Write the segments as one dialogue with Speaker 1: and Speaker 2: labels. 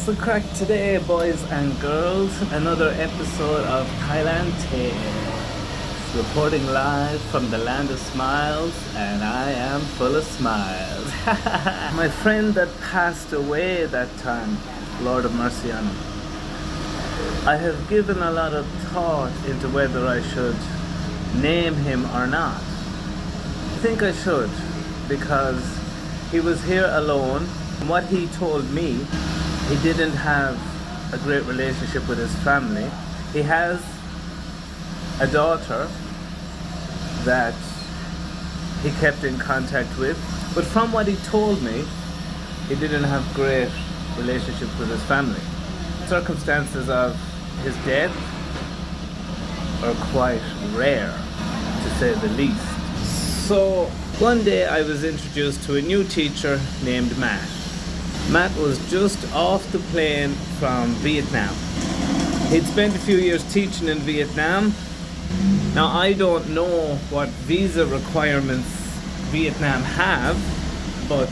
Speaker 1: the crack today, boys and girls? Another episode of Thailand Tales. Reporting live from the land of smiles, and I am full of smiles. My friend that passed away that time, Lord of mercy on him. I have given a lot of thought into whether I should name him or not. I think I should, because he was here alone. What he told me, he didn't have a great relationship with his family. He has a daughter that he kept in contact with, but from what he told me, he didn't have great relationships with his family. Circumstances of his death are quite rare, to say the least. So one day I was introduced to a new teacher named Matt. Matt was just off the plane from Vietnam. He'd spent a few years teaching in Vietnam. Now I don't know what visa requirements Vietnam have, but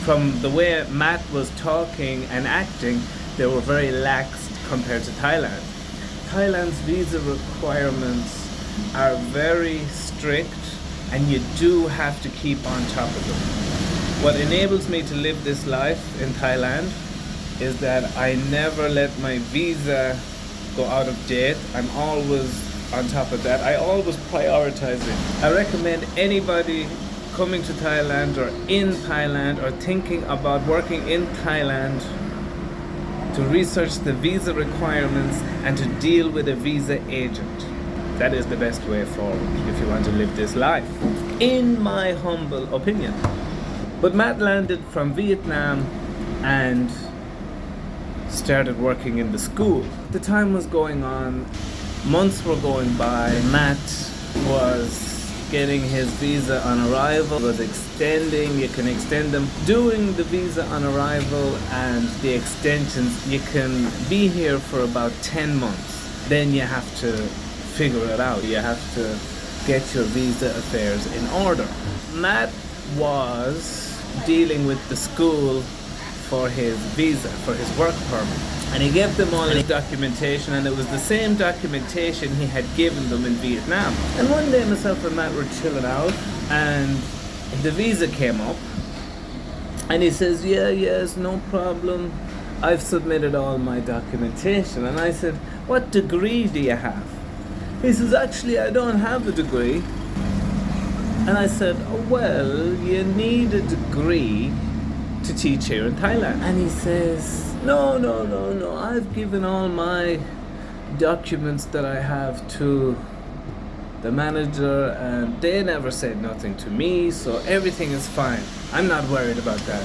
Speaker 1: from the way Matt was talking and acting, they were very lax compared to Thailand. Thailand's visa requirements are very strict, and you do have to keep on top of them. What enables me to live this life in Thailand is that I never let my visa go out of date. I'm always on top of that. I always prioritize it. I recommend anybody coming to Thailand or in Thailand or thinking about working in Thailand to research the visa requirements and to deal with a visa agent. That is the best way forward if you want to live this life, in my humble opinion. But Matt landed from Vietnam and started working in the school. The time was going on, months were going by. Matt was getting his visa on arrival, was extending, you can extend them. Doing the visa on arrival and the extensions, you can be here for about 10 months. Then you have to figure it out. You have to get your visa affairs in order. Matt was dealing with the school for his visa, for his work permit. And he gave them all his documentation, and it was the same documentation he had given them in Vietnam. And one day myself and Matt were chilling out, and the visa came up, and he says, yes, no problem. I've submitted all my documentation. And I said, what degree do you have? He says, actually, I don't have a degree. And I said, oh, well, you need a degree to teach here in Thailand. And he says, no, I've given all my documents that I have to the manager, and they never said nothing to me, so everything is fine. I'm not worried about that.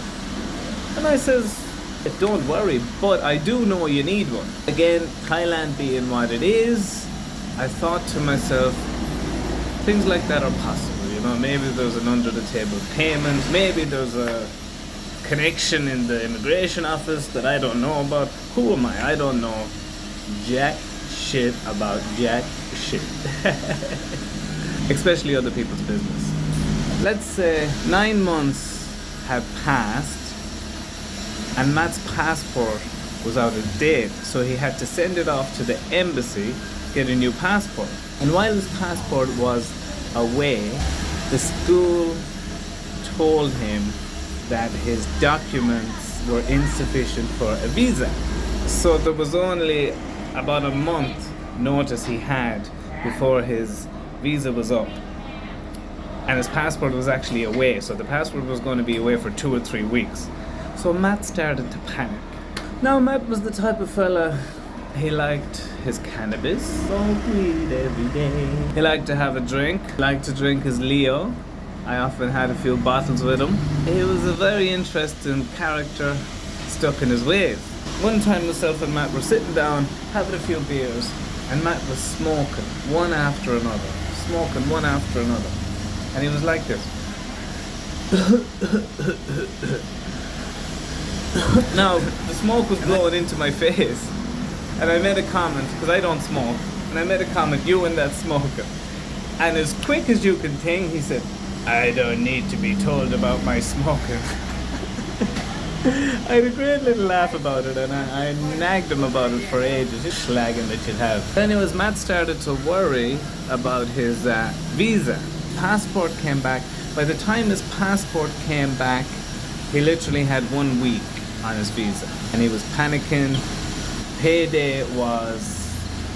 Speaker 1: And I says, don't worry, but I do know you need one. Again, Thailand being what it is, I thought to myself, things like that are possible. You know, maybe there's an under-the-table payment, maybe there's a connection in the immigration office that I don't know about. Who am I? I don't know jack shit about jack shit. Especially other people's business. Let's say 9 months had passed and Matt's passport was out of date, so he had to send it off to the embassy, get a new passport. And while his passport was away, the school told him that his documents were insufficient for a visa. So there was only about a month notice he had before his visa was up. And his passport was actually away, so the passport was going to be away for 2 or 3 weeks. So Matt started to panic. Now Matt was the type of fella, he liked his cannabis, smoke weed every day. He liked to have a drink, liked to drink his Leo. I often had a few bottles with him. He was a very interesting character, stuck in his ways. One time myself and Matt were sitting down, having a few beers, and Matt was smoking one after another. And he was like this. Now, the smoke was blowing into my face, and I made a comment, because I don't smoke, and I made a comment, you and that smoker. And as quick as you can think, he said, I don't need to be told about my smoking. I had a great little laugh about it, and I nagged him about it for ages. Just slagging that you'd have. Anyways, Matt started to worry about his visa. Passport came back. By the time his passport came back, he literally had 1 week on his visa, and he was panicking. Payday was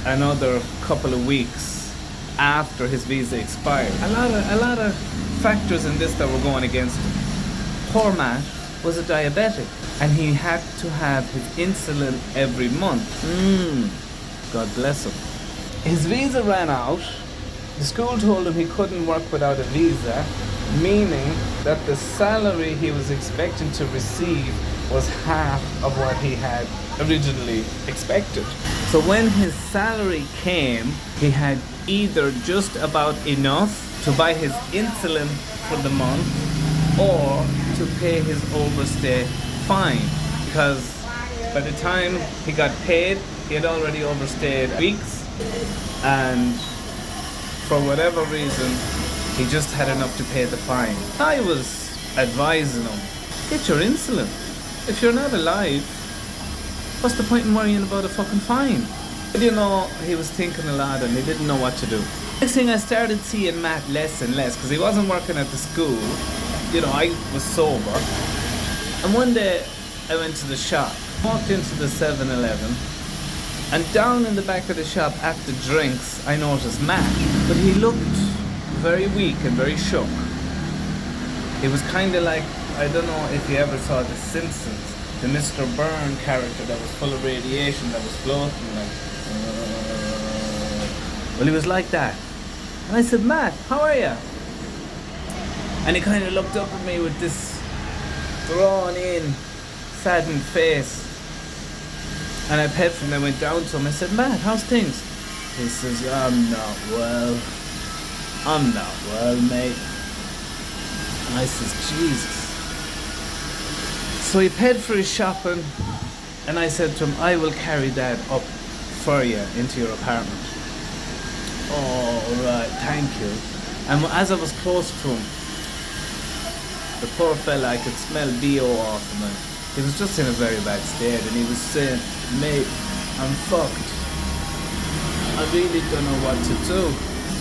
Speaker 1: another couple of weeks after his visa expired. A lot of factors in this that were going against him. Poor Matt was a diabetic, and he had to have his insulin every month. God bless him. His visa ran out. The school told him he couldn't work without a visa, meaning that the salary he was expecting to receive was half of what he had originally expected. So when his salary came, he had either just about enough to buy his insulin for the month or to pay his overstay fine, because by the time he got paid, he had already overstayed weeks, and for whatever reason, he just had enough to pay the fine. I was advising him, get your insulin. If you're not alive, what's the point in worrying about a fucking fine? But you know, he was thinking a lot and he didn't know what to do. Next thing, I started seeing Matt less and less because he wasn't working at the school. You know, I was sober. And one day, I went to the shop, walked into the 7-Eleven, and down in the back of the shop at the drinks, I noticed Matt. But he looked very weak and very shook. He was kind of like, I don't know if you ever saw The Simpsons, the Mr. Byrne character that was full of radiation, that was floating like... Well, he was like that. And I said, Matt, how are you? And he kind of looked up at me with this drawn in, saddened face. And I petted him and I went down to him. I said, Matt, how's things? He says, I'm not well, mate. And I says, Jesus. So he paid for his shopping, and I said to him, I will carry that up for you into your apartment. Oh, right, thank you. And as I was close to him, the poor fella, I could smell BO off him, and he was just in a very bad state, and he was saying, mate, I'm fucked. I really don't know what to do.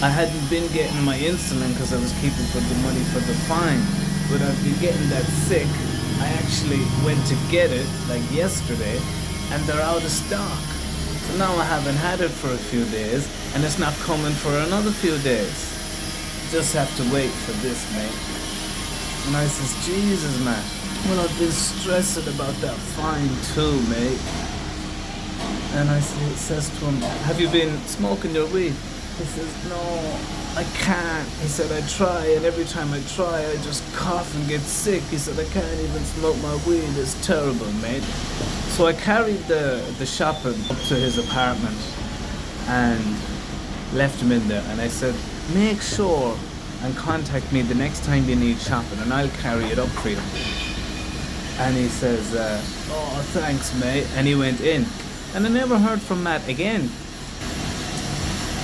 Speaker 1: I hadn't been getting my insulin because I was keeping for the money for the fine, but I've been getting that sick. I actually went to get it like yesterday, and they're out of stock. So now I haven't had it for a few days, and it's not coming for another few days. Just have to wait for this, mate. And I says, Jesus, man. Well, I've been stressing about that fine too, mate. And I says to him, have you been smoking your weed? He says, no, I can't. He said, I try, and every time I try, I just cough and get sick. He said, I can't even smoke my weed. It's terrible, mate. So I carried the shopping up to his apartment and left him in there. And I said, make sure and contact me the next time you need shopping, and I'll carry it up for you. And he says, oh, thanks, mate. And he went in. And I never heard from Matt again.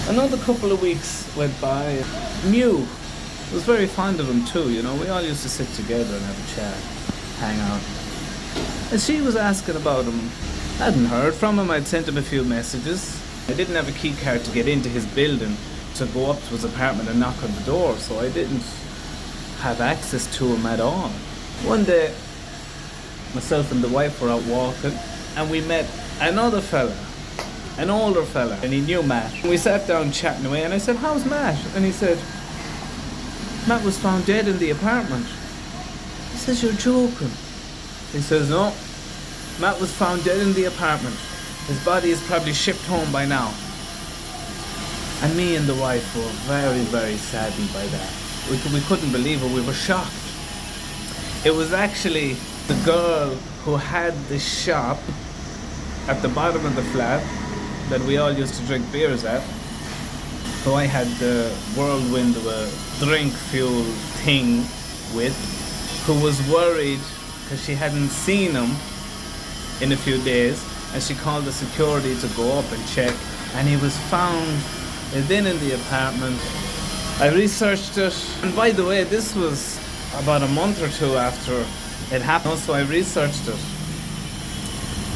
Speaker 1: Another couple of weeks went by. Mew was very fond of him too, you know. We all used to sit together and have a chat, hang out. And she was asking about him. I hadn't heard from him. I'd sent him a few messages. I didn't have a key card to get into his building to go up to his apartment and knock on the door, so I didn't have access to him at all. One day, myself and the wife were out walking, and we met another fella, an older fella, and he knew Matt. We sat down chatting away, and I said, how's Matt? And he said, Matt was found dead in the apartment. He says, you're joking. He says, no, Matt was found dead in the apartment. His body is probably shipped home by now. And me and the wife were very, very saddened by that. We couldn't believe it. We were shocked. It was actually the girl who had the shop at the bottom of the flat that we all used to drink beers at, who I had the whirlwind of a drink fuel thing with, who was worried because she hadn't seen him in a few days, and she called the security to go up and check, and he was found within in the apartment. I researched it, and by the way, this was about a month or two after it happened. So I researched it,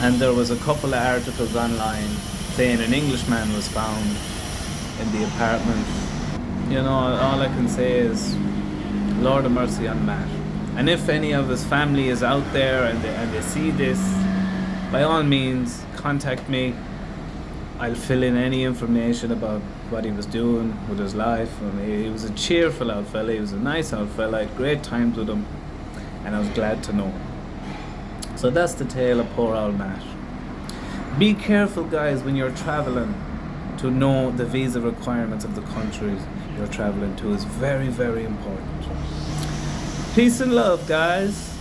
Speaker 1: and there was a couple of articles online saying an Englishman was found in the apartment. You know, all I can say is, Lord of mercy on Matt. And if any of his family is out there and they see this, by all means, contact me. I'll fill in any information about what he was doing with his life. He was a cheerful old fella, he was a nice old fella, I had great times with him, and I was glad to know. So that's the tale of poor old Matt. Be careful, guys, when you're traveling, to know the visa requirements of the countries you're traveling to is very, very important. Peace and love, guys.